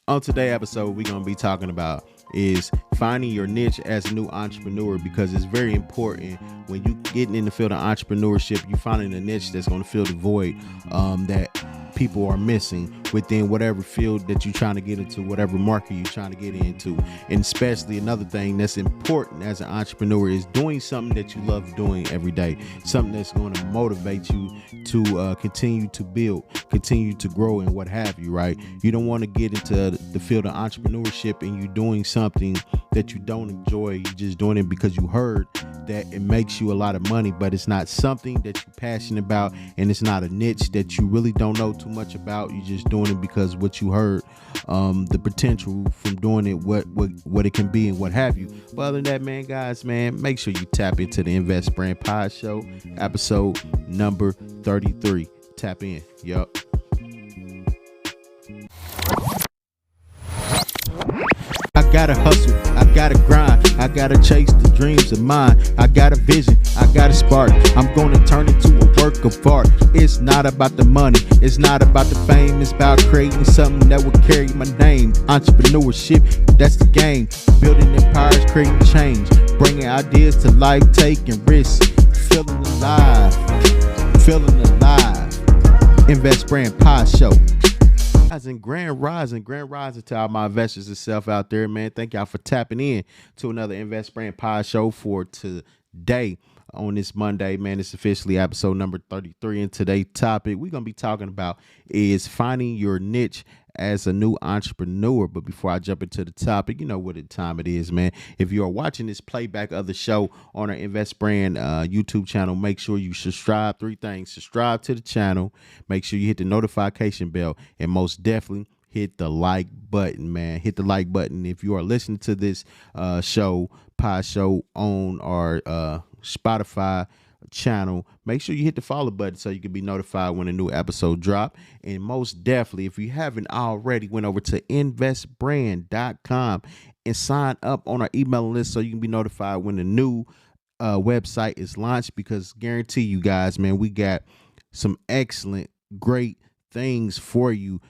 On today's episode, we're going to be talking about is finding your niche as a new entrepreneur, because it's very important when you getting in the field of entrepreneurship, you finding a niche that's going to fill the void that people are missing within whatever field that you're trying to get into, whatever market you're trying to get into. And especially another thing that's important as an entrepreneur is doing something that you love doing every day, something that's going to motivate you to continue to build, continue to grow, and what have you, right? You don't want to get into the field of entrepreneurship and you're doing something that you don't enjoy. You're just doing it because you heard that it makes you a lot of money, but it's not something that you're passionate about, and it's not a niche that you really don't know too much about. You're just doing it because what you heard, the potential from doing it, what it can be, and what have you. But other than that, guys, make sure you tap into the Invest Brand Podshow, episode number 33. Tap in. Yup. I gotta hustle, I gotta grind, I gotta chase the dreams of mine. I got a vision, I got a spark. I'm gonna turn it to a work of art. It's not about the money, it's not about the fame. It's about creating something that will carry my name. Entrepreneurship, that's the game. Building empires, creating change, bringing ideas to life, taking risks, feeling alive. Invest Brand Pod Show. Grand rising to all my investors and self out there, man. Thank y'all for tapping in to another Invest Brand Pod Show for today on this Monday, man. It's officially episode number 33, and today's topic we're gonna be talking about is finding your niche as a new entrepreneur. But before I jump into the topic, you know what time it is, man. If you are watching this playback of the show on our Invest Brand YouTube channel, make sure you subscribe. 3 things: subscribe to the channel, make sure you hit the notification bell, and most definitely hit the like button, man. Hit the like button. If you are listening to this pod show on our Spotify channel, make sure you hit the follow button so you can be notified when a new episode drop. And most definitely, if you haven't already, went over to investbrand.com and sign up on our email list so you can be notified when the new website is launched, because guarantee you guys, man, we got some excellent, great things for you.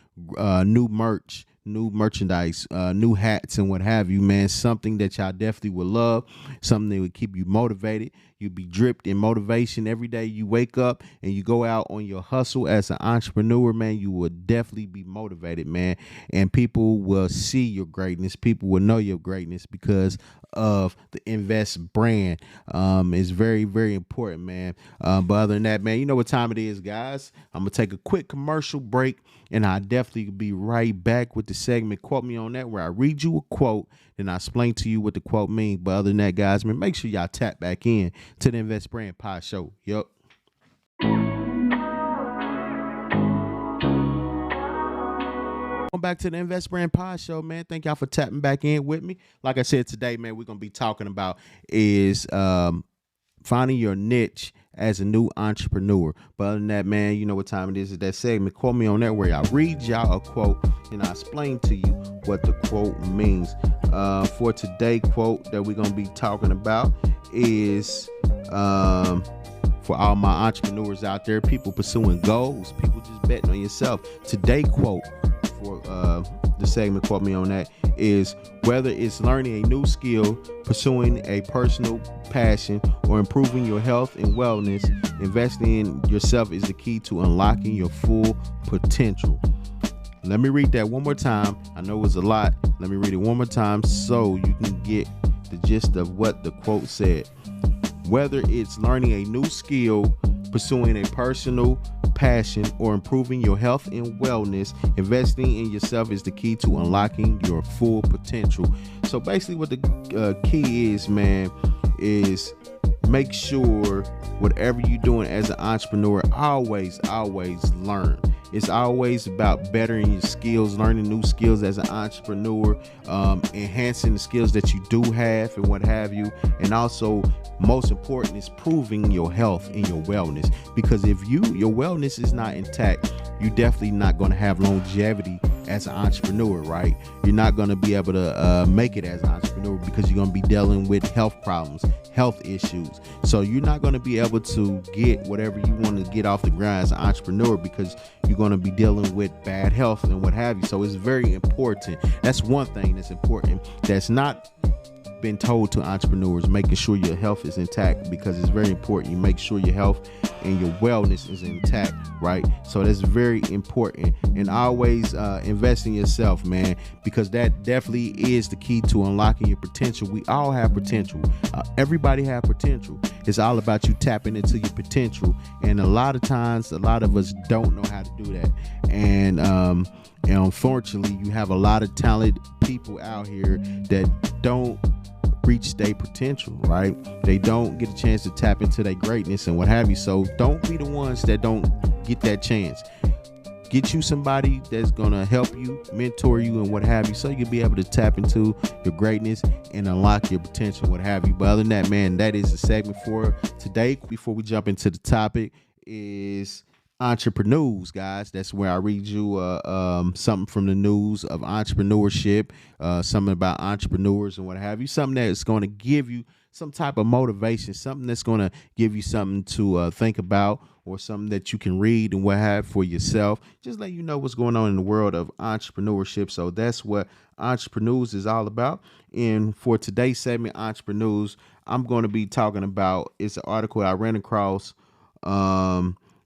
New merch, new merchandise, new hats, and what have you, man. Something that y'all definitely would love, something that would keep you motivated. You'll be dripped in motivation every day you wake up and you go out on your hustle as an entrepreneur, man. You will definitely be motivated, man, and people will see your greatness. People will know your greatness because of the Invest brand. It's very, very important, man. But other than that, man, you know what time it is, guys. I'm gonna take a quick commercial break, and I'll definitely be right back with the segment Quote Me on That, where I read you a quote, then I explain to you what the quote means. But other than that, guys, man, make sure y'all tap back in to the Invest Brand Pod Show. Yup. Back to the Invest Brand Pod Show, man. Thank y'all for tapping back in with me. Like I said, today, man, we're gonna be talking about is finding your niche as a new entrepreneur. But other than that, man, you know what time it is. It's that segment Quote Me on That, where I read y'all a quote and I explain to you what the quote means. For today's quote that we're gonna be talking about is for all my entrepreneurs out there, people pursuing goals, people just betting on yourself. Today's quote for the segment Quote Me on That is: whether it's learning a new skill, pursuing a personal passion, or improving your health and wellness, investing in yourself is the key to unlocking your full potential. Let me read that one more time. I know it was a lot. Let me read it one more time so you can get the gist of what the quote said. Whether it's learning a new skill, pursuing a personal passion, or improving your health and wellness, investing in yourself is the key to unlocking your full potential. So basically what the key is, man, is make sure whatever you're doing as an entrepreneur, always learn. It's always about bettering your skills, learning new skills as an entrepreneur, enhancing the skills that you do have and what have you. And also, most important is proving your health and your wellness, because if your wellness is not intact, you're definitely not going to have longevity as an entrepreneur, right? You're not going to be able to make it as an entrepreneur, because you're going to be dealing with health problems, health issues. So you're not going to be able to get whatever you want to get off the ground as an entrepreneur because you're going to be dealing with bad health and what have you. So it's very important. That's one thing that's important that's not been told to entrepreneurs, making sure your health is intact, because it's very important you make sure your health and your wellness is intact, right? So that's very important. And always invest in yourself, man, because that definitely is the key to unlocking your potential. We all have potential. Everybody have potential. It's all about you tapping into your potential, and a lot of times a lot of us don't know how to do that. And unfortunately, you have a lot of talented people out here that don't reach their potential, right? They don't get a chance to tap into their greatness and what have you. So don't be the ones that don't get that chance. Get you somebody that's gonna help you, mentor you, and what have you, so you can be able to tap into your greatness and unlock your potential, what have you. But other than that, man, that is the segment for today. Before we jump into the topic, is entrepreneurs, guys. That's where I read you something from the news of entrepreneurship, something about entrepreneurs and what have you, something that's going to give you some type of motivation, something that's going to give you something to think about, or something that you can read and what have for yourself. Just let you know what's going on in the world of entrepreneurship. So that's what entrepreneurs is all about. And for today's segment, entrepreneurs, I'm going to be talking about, it's an article I ran across.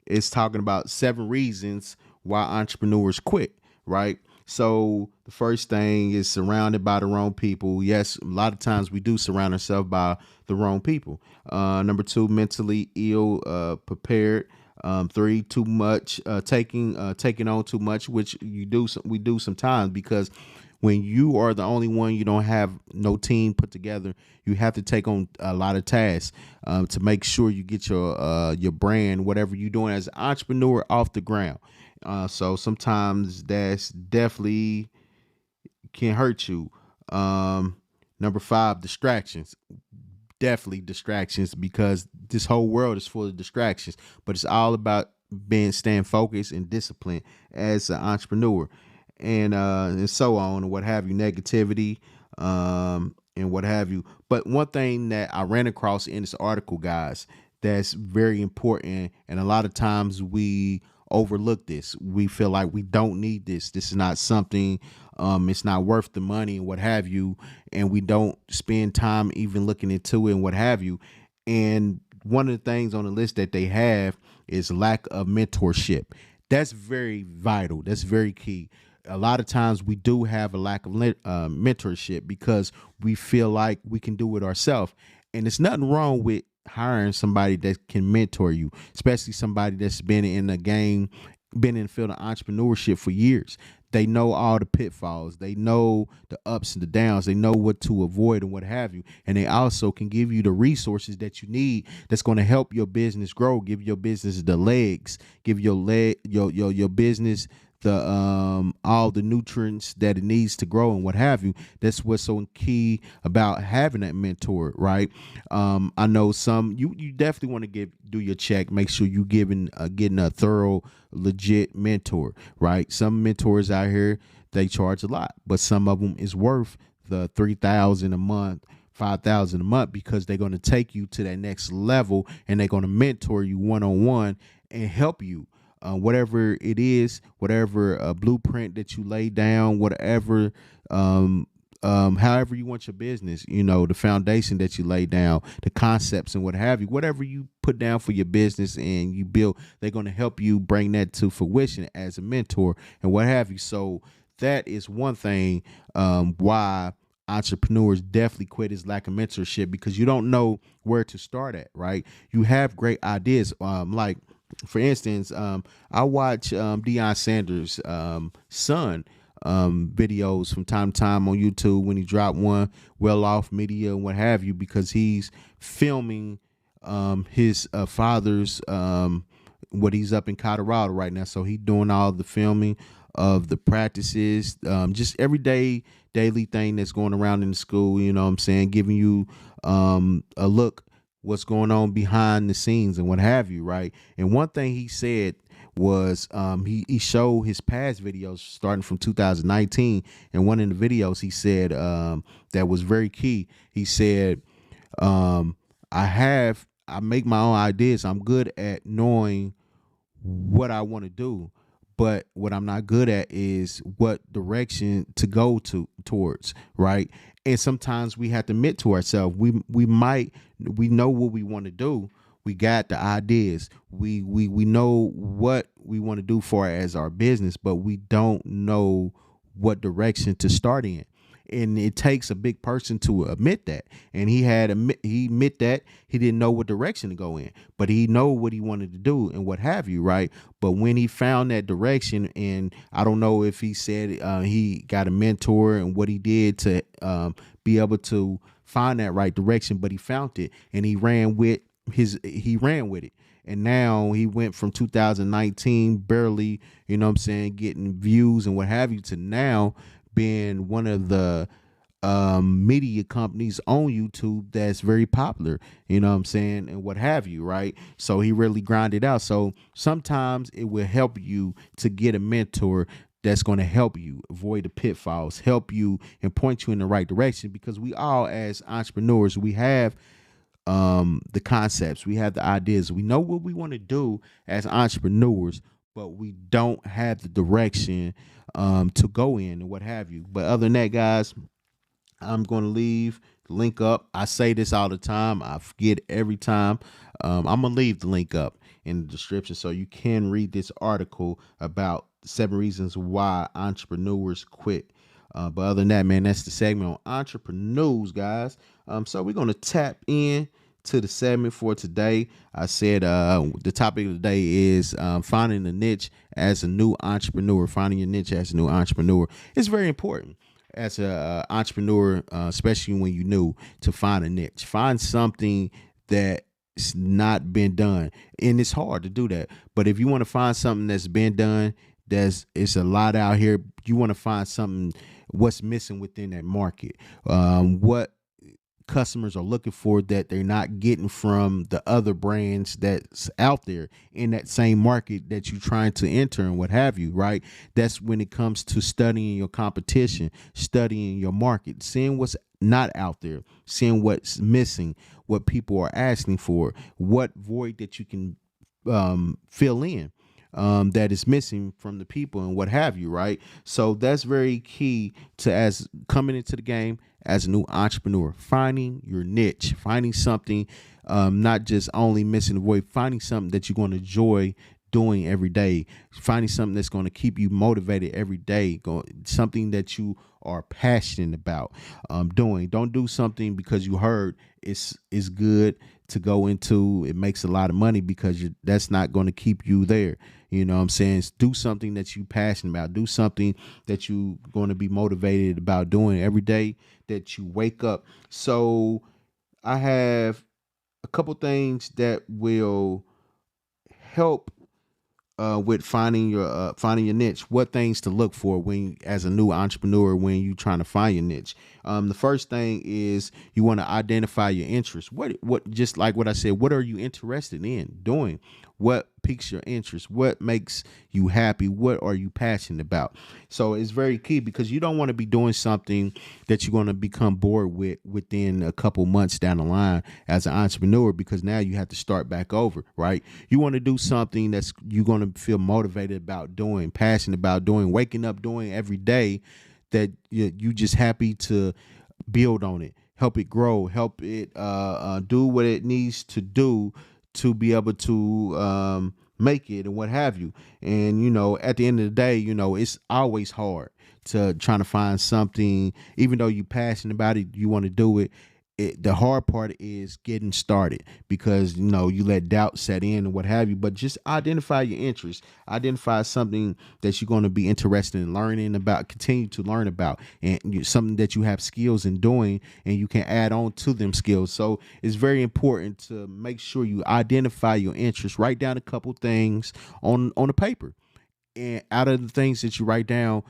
It's talking about 7 reasons why entrepreneurs quit, right? So the first thing is surrounded by the wrong people. Yes, a lot of times we do surround ourselves by the wrong people. Number 2, mentally ill, prepared. 3, too much, taking on too much, which we do sometimes, because when you are the only one, you don't have no team put together. You have to take on a lot of tasks to make sure you get your brand, whatever you're doing as an entrepreneur, off the ground. So sometimes that's definitely can hurt you. Number 5, distractions. Definitely distractions, because this whole world is full of distractions. But it's all about staying focused and disciplined as an entrepreneur. And so on and what have you, negativity, and what have you. But one thing that I ran across in this article, guys, that's very important, and a lot of times we overlook this. We feel like we don't need this. This is not something, it's not worth the money and what have you, and we don't spend time even looking into it and what have you. And one of the things on the list that they have is lack of mentorship. That's very vital. That's very key. A lot of times we do have a lack of mentorship because we feel like we can do it ourselves. And there's nothing wrong with hiring somebody that can mentor you, especially somebody that's been in the game, been in the field of entrepreneurship for years. They know all the pitfalls. They know the ups and the downs. They know what to avoid and what have you. And they also can give you the resources that you need that's going to help your business grow, give your business the legs, give your business the all the nutrients that it needs to grow and what have you. That's what's so key about having that mentor, right? I know some you definitely want to do your check, make sure you getting a thorough, legit mentor, right? Some mentors out here, they charge a lot, but some of them is worth the $3,000 a month, $5,000 a month, because they're going to take you to that next level, and they're going to mentor you one-on-one and help you. Whatever it is, whatever blueprint that you lay down, whatever, however you want your business, the foundation that you lay down, the concepts and what have you, whatever you put down for your business and you build, they're going to help you bring that to fruition as a mentor and what have you. So that is one thing why entrepreneurs definitely quit, is lack of mentorship, because you don't know where to start at, right? You have great ideas, like, for instance, I watch Deion Sanders' son videos from time to time on YouTube when he dropped one, Well Off Media and what have you, because he's filming his father's what he's up in Colorado right now. So he's doing all the filming of the practices, just everyday daily thing that's going around in the school, you know what I'm saying, giving you a look what's going on behind the scenes and what have you, right? And one thing he said was he showed his past videos starting from 2019, and one of the videos he said that was very key. He said, I make my own ideas. I'm good at knowing what I want to do. But what I'm not good at is what direction to go towards, right? And sometimes we have to admit to ourselves we know what we want to do. We got the ideas. We know what we want to do for as our business, but we don't know what direction to start in. And it takes a big person to admit that. And he admit that he didn't know what direction to go in, but he know what he wanted to do and what have you, right? But when he found that direction, and I don't know if he said he got a mentor and what he did to be able to find that right direction, but he found it and he ran with it. And now he went from 2019 barely, you know what I'm saying, getting views and what have you, to now being one of the media companies on YouTube that's very popular, you know what I'm saying, and what have you, right? So he really grinded out. So sometimes it will help you to get a mentor that's going to help you avoid the pitfalls, help you and point you in the right direction, because we all, as entrepreneurs, we have the concepts, we have the ideas, we know what we want to do as entrepreneurs, but we don't have the direction to go in and what have you. But other than that, guys, I'm going to leave the link up. I say this all the time, I forget every time. I'm going to leave the link up in the description so you can read this article about 7 reasons why entrepreneurs quit. But other than that, man, that's the segment on entrepreneurs, guys. So we're going to tap in to the segment for today. I said the topic of the day is finding a niche as a new entrepreneur. Finding your niche as a new entrepreneur is very important as a entrepreneur, especially when you're new, to find a niche. Find something that's not been done, and it's hard to do that. But if you want to find something that's been done, it's a lot out here. You want to find something, what's missing within that market, what customers are looking for that they're not getting from the other brands that's out there in that same market that you're trying to enter and what have you, right? That's when it comes to studying your competition, studying your market, seeing what's not out there, seeing what's missing, what people are asking for, what void that you can fill in, that is missing from the people and what have you, right? So that's very key to, as coming into the game as a new entrepreneur, finding your niche, finding something, not just only missing the void, finding something that you're going to enjoy doing every day, finding something that's going to keep you motivated every day, something that you are passionate about doing. Don't do something because you heard it's good to go into, it makes a lot of money, because that's not going to keep you there. You know what I'm saying? Do something that you passionate about. Do something that you going to be motivated about doing every day that you wake up. So I have a couple things that will help with finding your niche. What things to look for when, as a new entrepreneur, when you trying to find your niche. The first thing is you want to identify your interests. What just like what I said, what are you interested in doing? What piques your interest? What makes you happy? What are you passionate about? So it's very key, because you don't want to be doing something that you're going to become bored with within a couple months down the line as an entrepreneur, because now you have to start back over, right? You want to do something that's you're going to feel motivated about doing, passionate about doing, waking up doing every day, that you just happy to build on it, help it grow, help it do what it needs to do to be able to make it and what have you. And, at the end of the day, it's always hard to trying to find something, even though you're passionate about it, you want to do it. The hard part is getting started, because you let doubt set in and what have you. But just identify your interests, identify something that you're going to be interested in learning about, continue to learn about, and something that you have skills in doing and you can add on to them skills. So it's very important to make sure you identify your interests. Write down a couple things on a paper, and out of the things that you write down,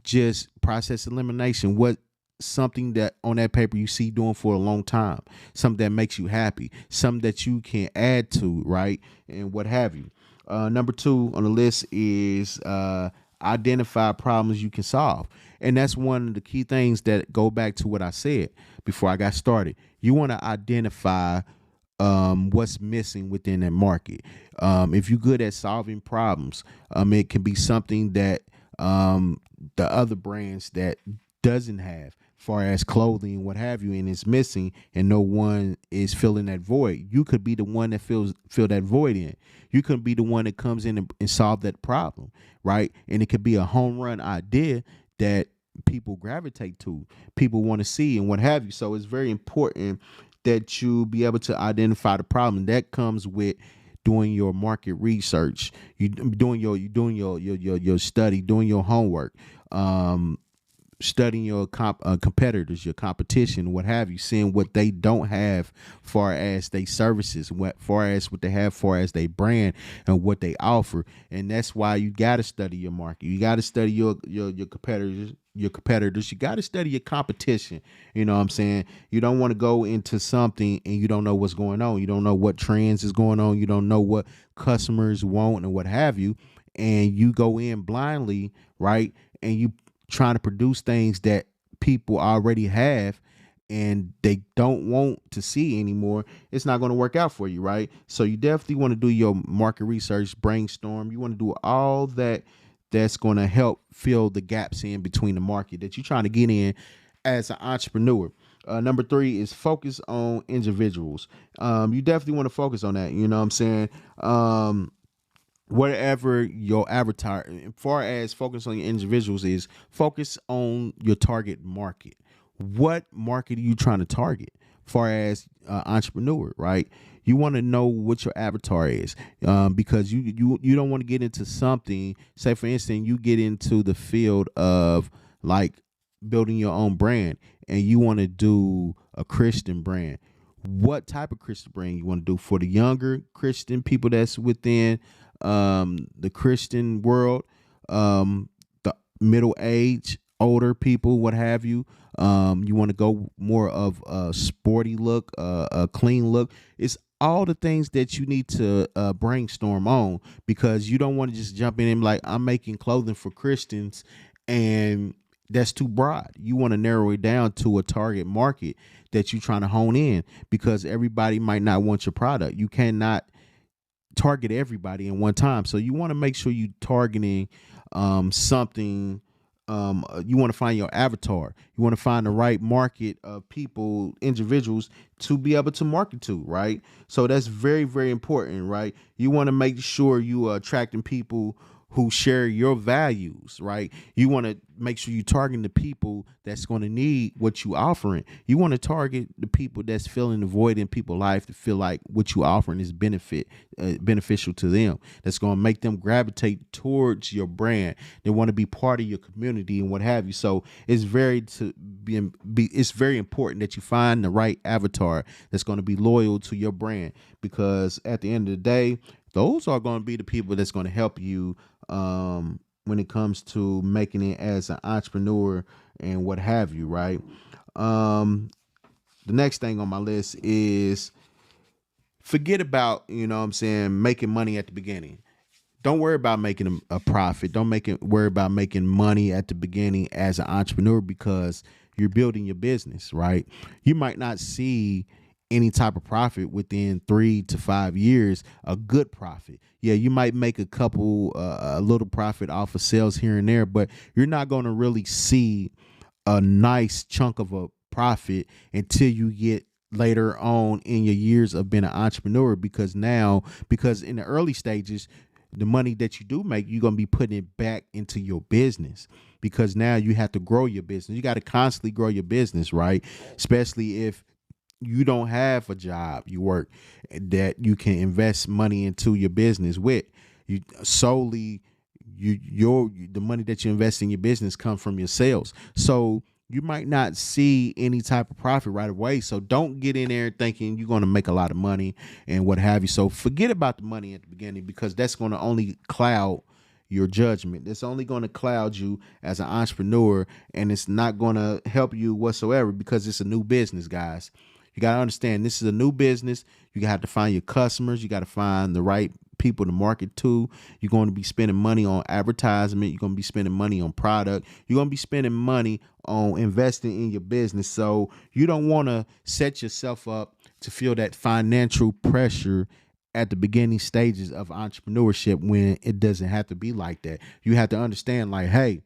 just process elimination. What something that on that paper you see doing for a long time, something that makes you happy, something that you can add to, right, and what have you. Number 2 on the list is identify problems you can solve. And that's one of the key things that go back to what I said before I got started. You want to identify what's missing within that market. If you're good at solving problems, it can be something that the other brands that doesn't have, far as clothing, what have you, and it's missing, and no one is filling that void. You could be the one that fill that void in. You could be the one that comes in and solve that problem, right? And it could be a home run idea that people gravitate to, people want to see, and what have you. So it's very important that you be able to identify the problem. That comes with doing your market research, you doing your study, doing your homework, studying your competitors, your competition, what have you, seeing what they don't have far as they services, what far as what they have far as they brand and what they offer. And that's why you got to study your market. You got to study your competitors, you got to study your competition. You know what I'm saying? You don't want to go into something and you don't know what's going on. You don't know what trends is going on. You don't know what customers want and what have you. And you go in blindly, right? And you trying to produce things that people already have and they don't want to see anymore. It's not going to work out for you, right? So you definitely want to do your market research, brainstorm. You want to do all that that's going to help fill the gaps in between the market that you're trying to get in as an entrepreneur. Number 3 is focus on individuals. You definitely want to focus on that. You know what I'm saying? Whatever your avatar, as far as focus on your individuals, is focus on your target market. What market are you trying to target? Far as entrepreneur, right? You want to know what your avatar is, because you don't want to get into something. Say for instance, you get into the field of like building your own brand, and you want to do a Christian brand. What type of Christian brand you want to do for the younger Christian people that's within the Christian world, the middle age, older people, what have you. You want to go more of a sporty look, a clean look. It's all the things that you need to brainstorm on, because you don't want to just jump in and be like, I'm making clothing for Christians, and that's too broad. You want to narrow it down to a target market that you're trying to hone in, because everybody might not want your product. You cannot target everybody in one time. So you want to make sure you targeting something. You want to find your avatar. You want to find the right market of people, individuals to be able to market to, right? So that's very, very important, right? You want to make sure you are attracting people who share your values, right? You want to make sure you target the people that's going to need what you offering. You want to target the people that's filling the void in people's life to feel like what you offering is beneficial to them. That's going to make them gravitate towards your brand. They want to be part of your community and what have you. So it's it's very important that you find the right avatar that's going to be loyal to your brand, because at the end of the day, those are going to be the people that's going to help you when it comes to making it as an entrepreneur and what have you, right? The next thing on my list is forget about, you know what I'm saying, making money at the beginning. Don't worry about making a profit. Don't worry about making money at the beginning as an entrepreneur, because you're building your business, right? You might not see any type of profit within 3 to 5 years, a good profit. Yeah, you might make a little profit off of sales here and there, but you're not going to really see a nice chunk of a profit until you get later on in your years of being an entrepreneur, because in the early stages, the money that you do make, you're going to be putting it back into your business, because now you have to grow your business. You got to constantly grow your business, right? Especially if you don't have a job you work that you can invest money into your business with. You solely the money that you invest in your business comes from your sales. So you might not see any type of profit right away. So don't get in there thinking you're going to make a lot of money and what have you. So forget about the money at the beginning, because that's going to only cloud your judgment. It's only going to cloud you as an entrepreneur, and it's not going to help you whatsoever, because it's a new business, guys. You got to understand, this is a new business. You have to find your customers. You got to find the right people to market to. You're going to be spending money on advertisement. You're going to be spending money on product. You're going to be spending money on investing in your business. So you don't want to set yourself up to feel that financial pressure at the beginning stages of entrepreneurship when it doesn't have to be like that. You have to understand, like, hey,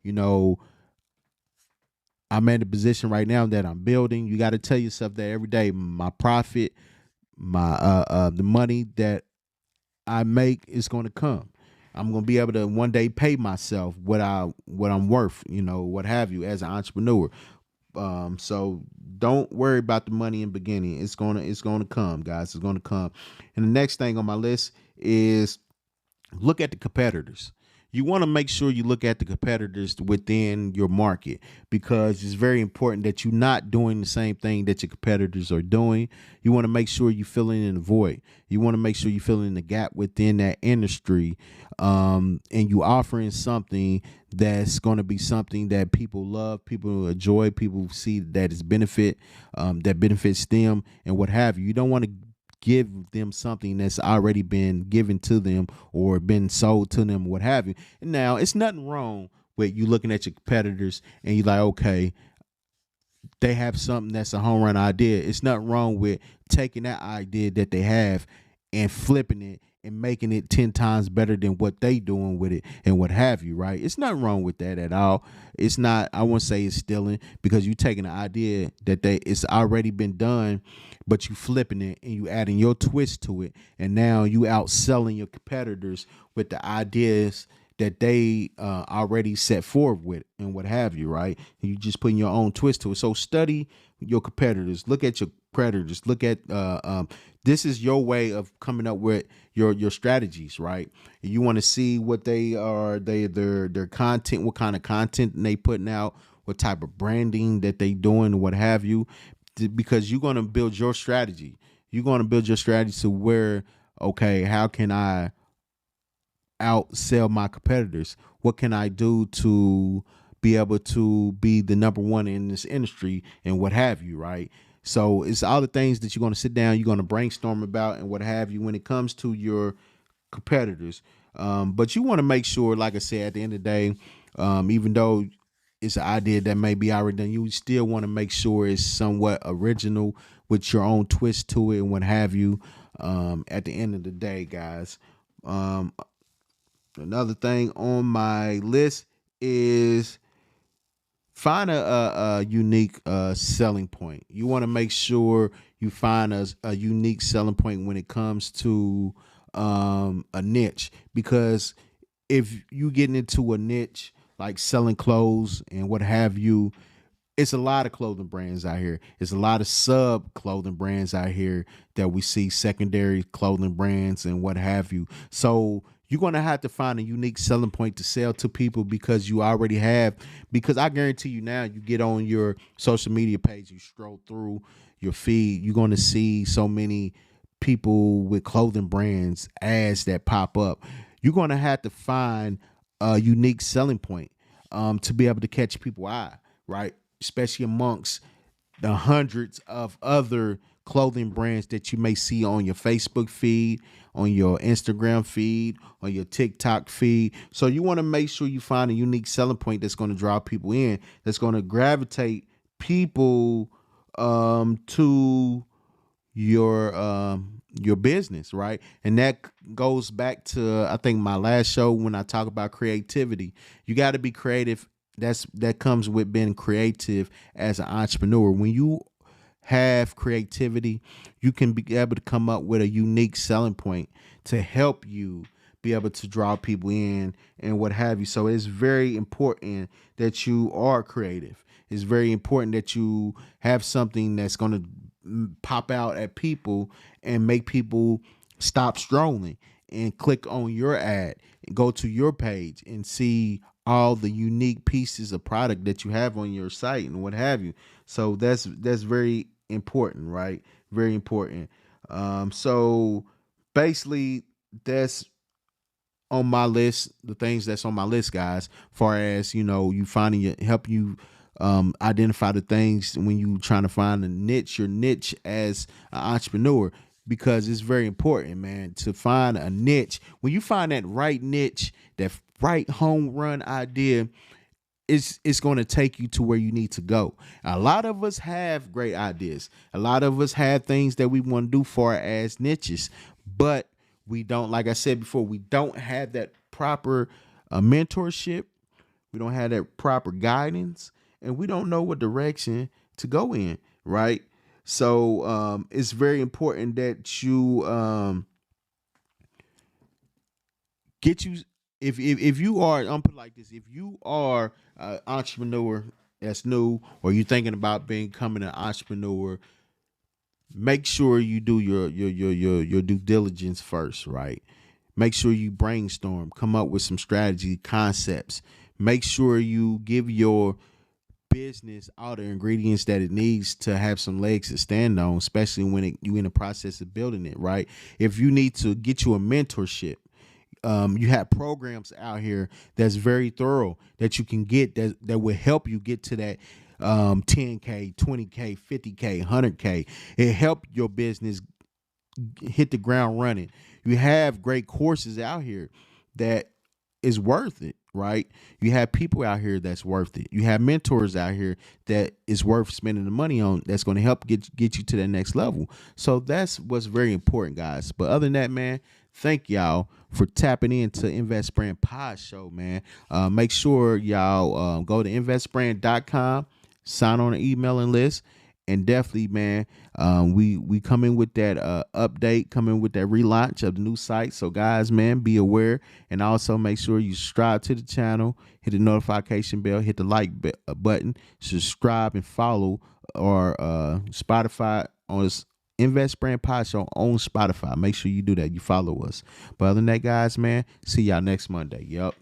you know, I'm in a position right now that I'm building. You got to tell yourself that every day. My profit, my the money that I make is going to come. I'm going to be able to one day pay myself what I'm worth, what have you, as an entrepreneur. So don't worry about the money in the beginning. It's gonna come, guys. It's gonna come. And the next thing on my list is look at the competitors. You want to make sure you look at the competitors within your market, because it's very important that you're not doing the same thing that your competitors are doing. You want to make sure you're filling in the void. You want to make sure you're filling in the gap within that industry, and you offering something that's going to be something that people love, people enjoy, people see that is benefit, that benefits them, and what have you. You don't want to give them something that's already been given to them or been sold to them, what have you. And now it's nothing wrong with you looking at your competitors and you like, okay, they have something that's a home run idea. It's nothing wrong with taking that idea that they have and flipping it and making it 10 times better than what they doing with it and what have you, right? It's nothing wrong with that at all. It's not, I won't say it's stealing, because you taking an idea that it's already been done, but you flipping it and you adding your twist to it, and now you outselling your competitors with the ideas that they already set forth with and what have you, right? And you just putting your own twist to it. So study your competitors. Look at your predators. Look at this is your way of coming up with your strategies, right? You want to see what they are, their content, what kind of content they putting out, what type of branding that they doing, what have you, because you're going to build your strategy. You're going to build your strategy to where, okay, how can I outsell my competitors? What can I do to be able to be the number one in this industry and what have you, right? So it's all the things that you're going to sit down, you're going to brainstorm about and what have you when it comes to your competitors. But you want to make sure, like I said, at the end of the day, even though it's an idea that may be already done, you still want to make sure it's somewhat original with your own twist to it and what have you. At the end of the day, guys. Another thing on my list is find a unique selling point. You want to make sure you find a unique selling point when it comes to a niche, because if you getting into a niche like selling clothes and what have you, it's a lot of clothing brands out here. It's a lot of sub clothing brands out here that we see, secondary clothing brands and what have you. So you're going to have to find a unique selling point to sell to people, because you already have, because I guarantee you now, you get on your social media page, you scroll through your feed, you're going to see so many people with clothing brands ads that pop up. You're going to have to find a unique selling point to be able to catch people's eye, right? Especially amongst the hundreds of other clothing brands that you may see on your Facebook feed, on your Instagram feed, on your TikTok feed. So you want to make sure you find a unique selling point that's going to draw people in, that's going to gravitate people to your business, right? And that goes back to, I think, my last show when I talk about creativity. You got to be creative. That comes with being creative as an entrepreneur. When you have creativity, you can be able to come up with a unique selling point to help you be able to draw people in and what have you. So it's very important that you are creative. It's very important that you have something that's going to pop out at people and make people stop strolling and click on your ad and go to your page and see all the unique pieces of product that you have on your site and what have you. So that's very important, right? Very important. So basically that's on my list, the things that's on my list, guys, far as, you finding it, help you identify the things when you trying to find your niche as an entrepreneur, because it's very important, man, to find a niche. When you find that right niche, that right home run idea, it's going to take you to where you need to go. A lot of us have great ideas. A lot of us have things that we want to do for as niches, but we don't, like I said before, we don't have that proper mentorship. We don't have that proper guidance, and we don't know what direction to go in, right? So it's very important that you get you if you are, I'm put it like this, if you are an entrepreneur that's new, or you're thinking about becoming an entrepreneur, make sure you do your due diligence first, right? Make sure you brainstorm, come up with some strategy concepts. Make sure you give your business all the ingredients that it needs to have some legs to stand on, especially when you in the process of building it, right? If you need to get you a mentorship, you have programs out here that's very thorough that you can get that will help you get to that 10K, 20K, 50K, 100K. It help your business hit the ground running. You have great courses out here that is worth it, right? You have people out here that's worth it. You have mentors out here that is worth spending the money on, that's going to help get you to that next level. So that's what's very important, guys. But other than that, man, thank y'all for tapping into Invest Brand Pod Show, man. Make sure y'all go to investbrand.com, sign on the emailing list. And definitely, man, we come in with that update, come in with that relaunch of the new site. So, guys, man, be aware, and also make sure you subscribe to the channel, hit the notification bell, hit the like button, subscribe and follow our Spotify on this Invest Brand Pod Show on Spotify. Make sure you do that. You follow us. But other than that, guys, man, see y'all next Monday. Yup.